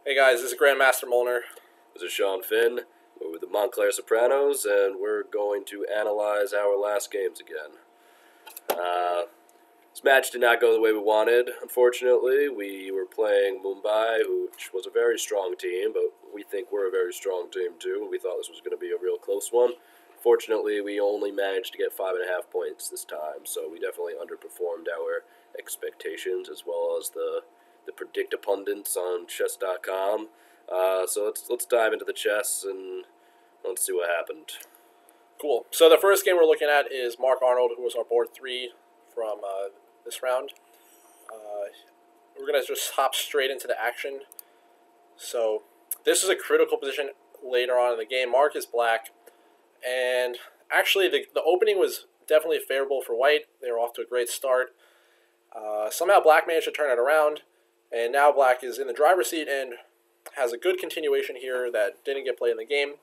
Hey guys, this is Grandmaster Molner. This is Sean Finn. We're with the Montclair Sopranos, and we're going to analyze our last games again. This match did not go the way we wanted, unfortunately. We were playing Mumbai, which was a very strong team, but we think we're a very strong team too. We thought this was going to be a real close one. Fortunately, we only managed to get 5.5 points this time, so we definitely underperformed our expectations as well as the predictapundits on chess.com. So let's dive into the chess and let's see what happened. Cool. So the first game we're looking at is Mark Arnold, who was our board 3 from this round. We're going to just hop straight into the action. So this is a critical position later on in the game. Mark is black, and actually the opening was definitely favorable for white. They were off to a great start. Somehow black managed to turn it around, and now black is in the driver's seat and has a good continuation here that didn't get played in the game.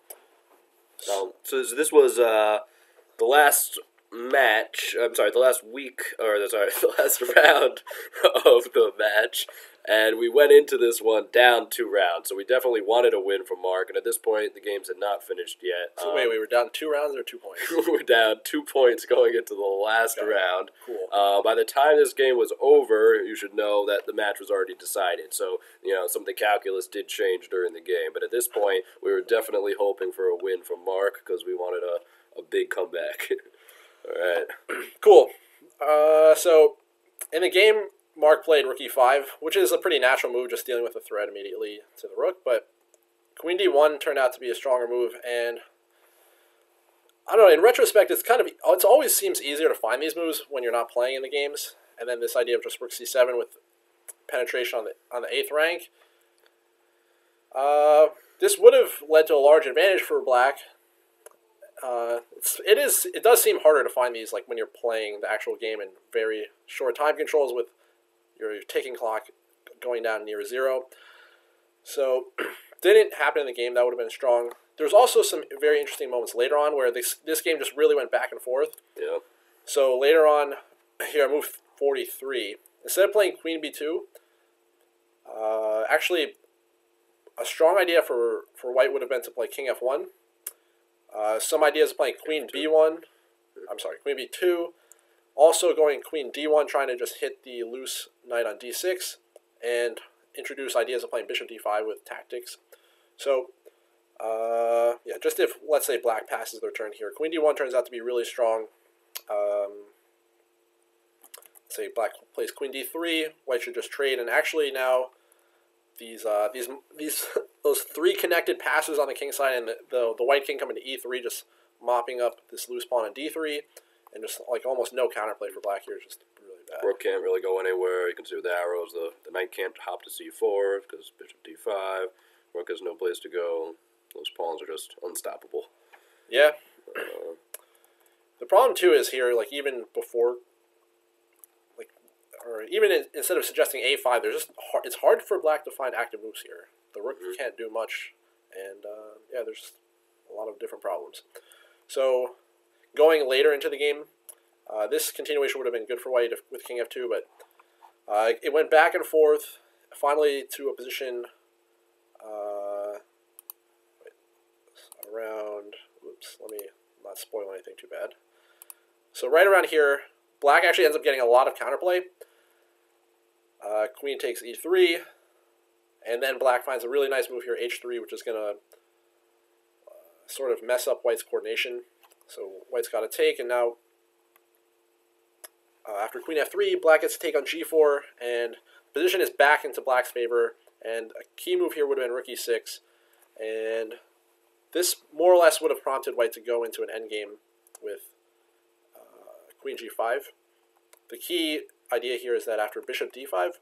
So this was the last match. I'm sorry, the last week, the last round of the match, and we went into this one down 2 rounds. So we definitely wanted a win from Mark, and at this point, the games had not finished yet. So wait, we were down 2 rounds or 2 points? We were down 2 points going into the last round. Cool. By the time this game was over, you should know that the match was already decided. So, some of the calculus did change during the game. But at this point, we were definitely hoping for a win from Mark because we wanted a big comeback. All right. Cool. So, in the game, Mark played rook e5, which is a pretty natural move, just dealing with the threat immediately to the rook. But queen d1 turned out to be a stronger move, and I don't know, in retrospect, it always seems easier to find these moves when you're not playing in the games. And then this idea of just rook c7 with penetration on the 8th rank. This would have led to a large advantage for black. It does seem harder to find these like when you're playing the actual game in very short time controls with your ticking clock going down near 0. So didn't happen in the game. That would have been strong. There's also some very interesting moments later on where this game just really went back and forth. Yeah. So later on, here I move 43. Instead of playing queen b2, actually a strong idea for white would have been to play king f1. Some ideas of playing queen b1. Queen b2. Also going queen d1, trying to just hit the loose knight on d6, and introduce ideas of playing bishop d5 with tactics. So, just if, let's say, black passes their turn here, queen d1 turns out to be really strong. Say black plays queen d3, white should just trade, and actually now those 3 connected passes on the king side and the white king coming to e3, just mopping up this loose pawn on d3, and just like almost no counterplay for black here is just really bad. Rook can't really go anywhere. You can see with the arrows, the knight can't hop to c4 because bishop d5. Rook has no place to go. Those pawns are just unstoppable. Yeah. The problem too is here, like even before, instead of suggesting a5, it's hard for black to find active moves here. The rook can't do much, and there's just a lot of different problems. So going later into the game, this continuation would have been good for white with king f2, but it went back and forth, finally to a position around, let me not spoil anything too bad. So right around here, black actually ends up getting a lot of counterplay. Queen takes e3, and then black finds a really nice move here, h3, which is going to sort of mess up white's coordination. So white's got to take, and now after queen f3, black gets to take on g4, and the position is back into black's favor, and a key move here would have been rook e6, and this more or less would have prompted white to go into an endgame with queen g5. The key idea here is that after bishop d5,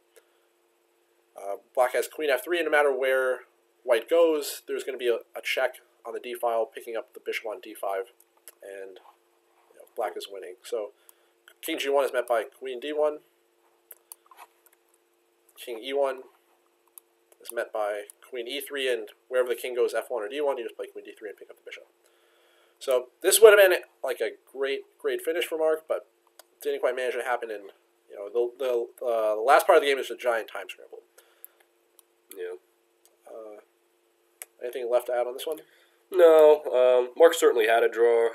black has queen f3, and no matter where white goes, there's going to be a check on the d file, picking up the bishop on d5, and black is winning. So king g1 is met by queen d1. King e1 is met by queen e3, and wherever the king goes, f1 or d1, you just play queen d3 and pick up the bishop. So this would have been like a great finish for Mark, but didn't quite manage to happen, and the last part of the game is a giant time scramble. Yeah. Anything left to add on this one? No, Mark certainly had a draw.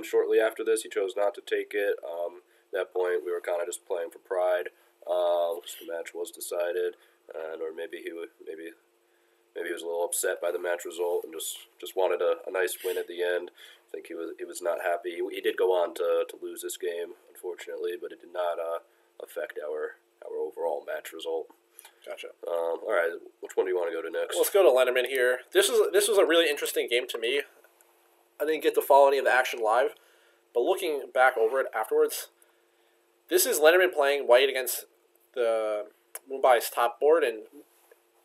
Shortly after this, he chose not to take it. At that point, we were kind of just playing for pride. The match was decided, and or maybe maybe he was a little upset by the match result and just wanted a nice win at the end. I think he was not happy. He did go on to lose this game, unfortunately, but it did not affect our overall match result. Gotcha. All right, which one do you want to go to next? Let's go to Lenderman here. This was a really interesting game to me. I didn't get to follow any of the action live, but looking back over it afterwards, this is Lenderman playing white against the Mumbai's top board, and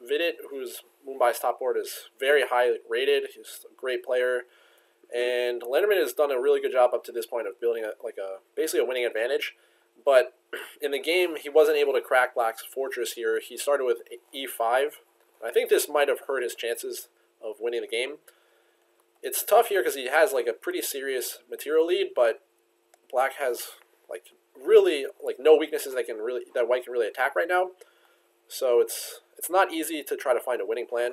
Vidit, who's Mumbai's top board, is very high rated. He's a great player, and Lenderman has done a really good job up to this point of building basically a winning advantage. But in the game, he wasn't able to crack Black's fortress here. He started with e5. I think this might have hurt his chances of winning the game. It's tough here because he has like a pretty serious material lead, but Black has really no weaknesses that White can really attack right now. So it's not easy to try to find a winning plan.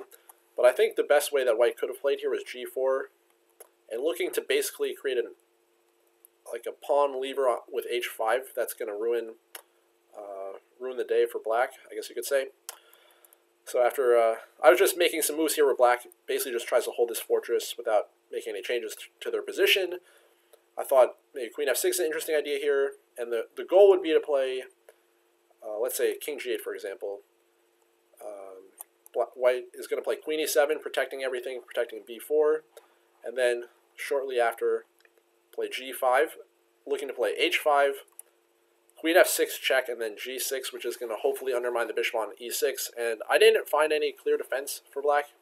But I think the best way that White could have played here was g4, and looking to basically create a pawn lever with h5 that's going to ruin the day for Black, I guess you could say. So after I was just making some moves here where Black basically just tries to hold this fortress without making any changes to their position. I thought maybe queen f6 is an interesting idea here, and the goal would be to play, let's say king g8 for example. White is going to play queen e7, protecting everything, protecting b4, and then shortly after play g5, looking to play h5, queen f6 check, and then g6, which is going to hopefully undermine the bishop on e6. And I didn't find any clear defense for Black.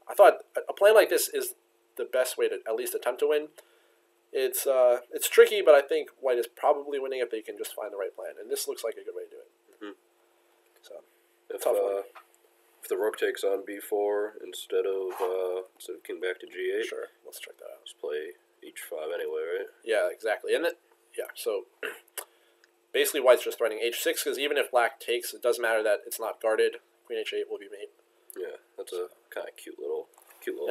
I thought a plan like this is the best way to at least attempt to win. It's tricky, but I think White is probably winning if they can just find the right plan. And this looks like a good way to do it. Mm-hmm. So, tough one. If the rook takes on b4 instead of king back to g8, sure, let's check that out. Just play h5 anyway, right? Yeah, exactly. And so basically White's just threatening h6 because even if Black takes, it doesn't matter that it's not guarded. Queen h8 will be mate. Yeah, that's a kind of cute little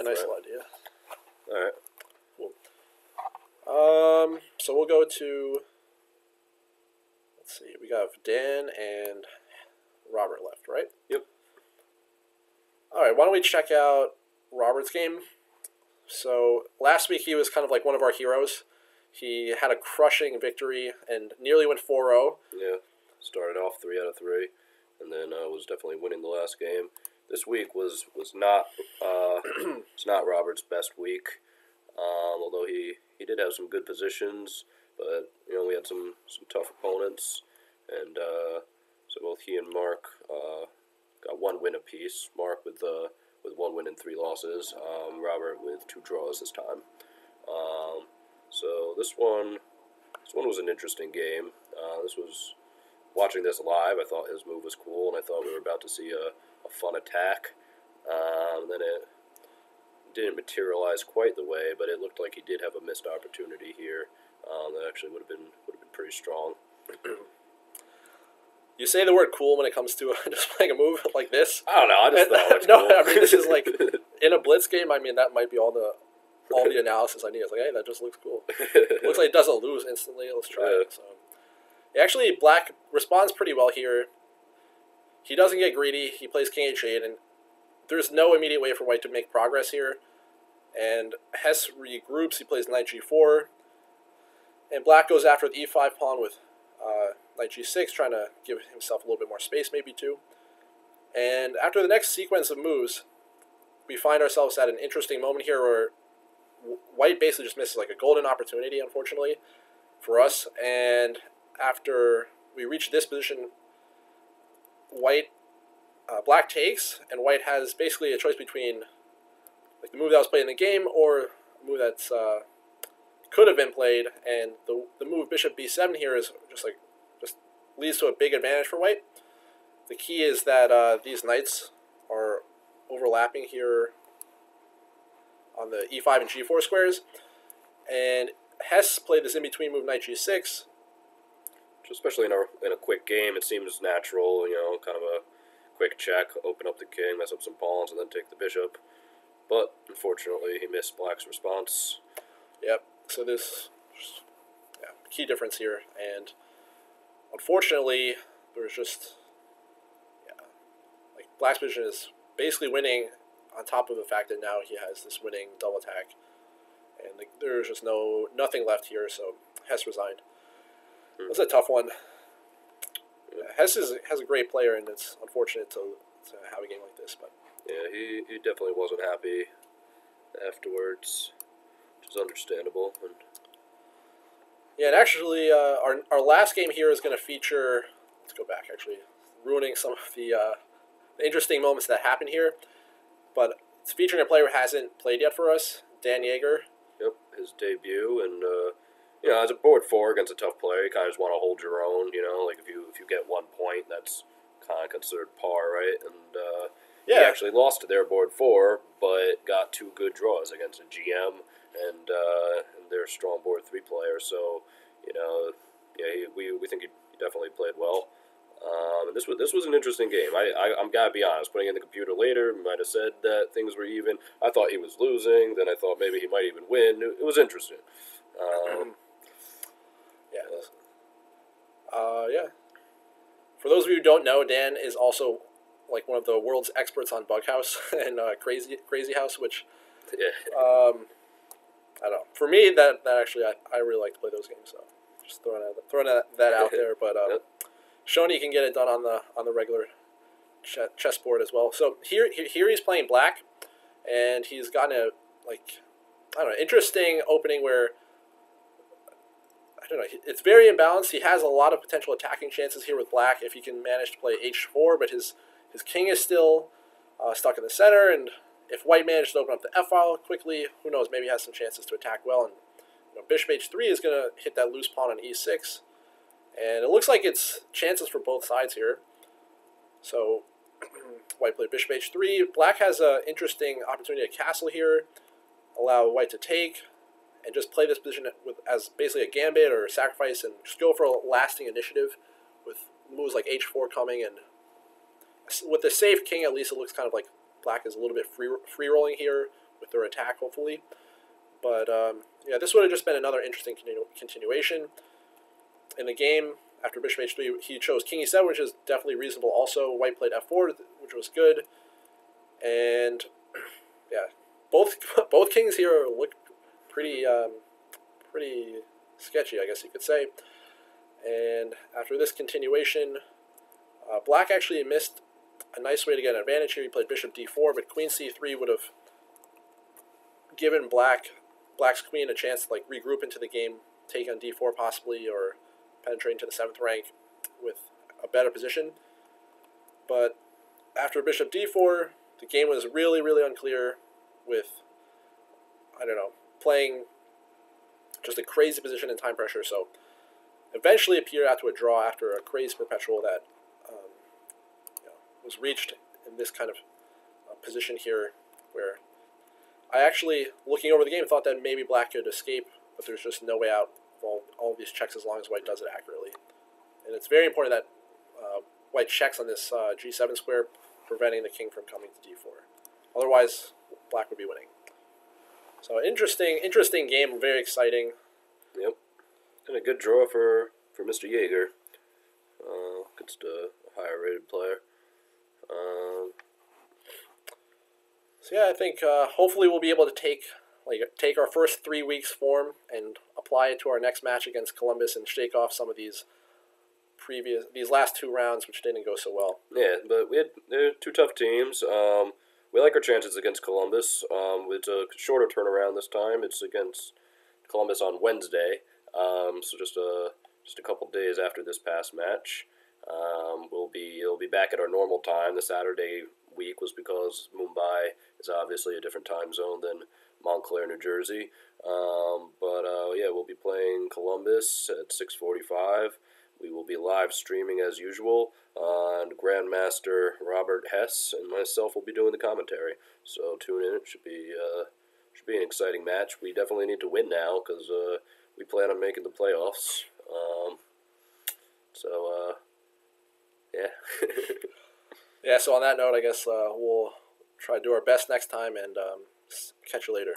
nice little idea. All right. Cool. So we'll go to, let's see, we got Dan and Robert left, right? Yep. All right, why don't we check out Robert's game? So last week he was kind of like one of our heroes. He had a crushing victory and nearly went 4-0. Yeah, started off 3 out of 3, and then was definitely winning the last game. This week was not it's not Robert's best week, although he did have some good positions, but we had some tough opponents, and so both he and Mark got 1 win apiece. Mark with 1 win and 3 losses. Robert with 2 draws this time. So this one was an interesting game. Watching this live, I thought his move was cool, and I thought we were about to see a fun attack. Then it didn't materialize quite the way, but it looked like he did have a missed opportunity here. That actually would have been pretty strong. You say the word cool when it comes to just playing a move like this. I don't know. I just thought it was no, cool. I mean this is like in a blitz game. I mean that might be all the analysis I need. It's like, hey, that just looks cool. It looks like it doesn't lose instantly. Let's try it. So, actually, Black responds pretty well here. He doesn't get greedy. He plays king h8, and there's no immediate way for White to make progress here. And Hess regroups. He plays knight g4, and Black goes after the e5 pawn with knight g6, trying to give himself a little bit more space, maybe too. And after the next sequence of moves, we find ourselves at an interesting moment here where White basically just misses like a golden opportunity, unfortunately, for us. And after we reach this position, Black takes, and White has basically a choice between like the move that was played in the game or a move that's could have been played. And the move bishop b7 here is just leads to a big advantage for White. The key is that these knights are overlapping here on the e5 and g4 squares, and Hess played this in-between move knight g6. Especially in a quick game, it seems natural, kind of a quick check, open up the king, mess up some pawns, and then take the bishop. but unfortunately he missed Black's response. Yep. So this, yeah, key difference here, and unfortunately, there's just, yeah, like Black's position is basically winning, on top of the fact that now he has this winning double attack, and there's just nothing left here. So Hess resigned. It was a tough one. Hess has a great player, and it's unfortunate to have a game like this. But yeah, he definitely wasn't happy afterwards, which is understandable. And yeah, and actually, our last game here is going to feature. Let's go back. Actually, ruining some of the interesting moments that happened here, but it's featuring a player who hasn't played yet for us, Dan Yeager. Yep, his debut, and as a board 4 against a tough player, you kind of just want to hold your own. Like if you get 1 point, that's kind of considered par, right? And he actually lost to their board 4, but got 2 good draws against a GM and their strong board 3 player. So we think he definitely played well. And this was an interesting game. I'm gotta be honest. Putting in the computer later, might have said that things were even. I thought he was losing. Then I thought maybe he might even win. It was interesting. Yeah. For those of you who don't know, Dan is also like one of the world's experts on Bug House and Crazy House, which I don't know. For me, that actually I really like to play those games. So just throwing that out there. But Shoney can get it done on the regular chessboard as well. So here he's playing black, and he's gotten a interesting opening where, I don't know, it's very imbalanced. He has a lot of potential attacking chances here with black if he can manage to play h4, but his king is still stuck in the center, and if white manages to open up the f-file quickly, who knows, maybe he has some chances to attack well, and bishop h3 is going to hit that loose pawn on e6, and it looks like it's chances for both sides here. So white played bishop h3. Black has an interesting opportunity to castle here, allow white to take, and just play this position as basically a gambit or a sacrifice, and just go for a lasting initiative with moves like h4 coming. And with the safe king, at least it looks kind of like black is a little bit free rolling here with their attack, hopefully. But this would have just been another interesting continuation in the game. After bishop h3, he chose king e7, which is definitely reasonable. Also, white played f4, which was good. And both kings here look pretty sketchy, I guess you could say. And after this continuation, black actually missed a nice way to get an advantage here. He played bishop d4, but queen c3 would have given black's queen a chance to regroup into the game, take on d4 possibly, or penetrate into the 7th rank with a better position. But after bishop d4, the game was really, really unclear with, playing just a crazy position and time pressure. So eventually it petered out to a draw after a crazy perpetual that was reached in this kind of position here, where I actually, looking over the game, thought that maybe black could escape, but there's just no way out of all of these checks as long as white does it accurately. And it's very important that white checks on this g7 square, preventing the king from coming to d4. Otherwise, black would be winning. So interesting game, very exciting. Yep, and a good draw for Mr. Yeager against a higher rated player. So yeah, I think hopefully we'll be able to take our first 3 weeks form and apply it to our next match against Columbus and shake off some of these last 2 rounds which didn't go so well. Yeah, but they're 2 tough teams. We like our chances against Columbus. It's a shorter turnaround this time. It's against Columbus on Wednesday, so just a couple days after this past match. We'll be back at our normal time. The Saturday week was because Mumbai is obviously a different time zone than Montclair, New Jersey. We'll be playing Columbus at 6:45. We will be live streaming as usual, and Grandmaster Robert Hess and myself will be doing the commentary. So tune in. It should be an exciting match. We definitely need to win now because we plan on making the playoffs. Yeah, so on that note, I guess we'll try to do our best next time, and Catch you later.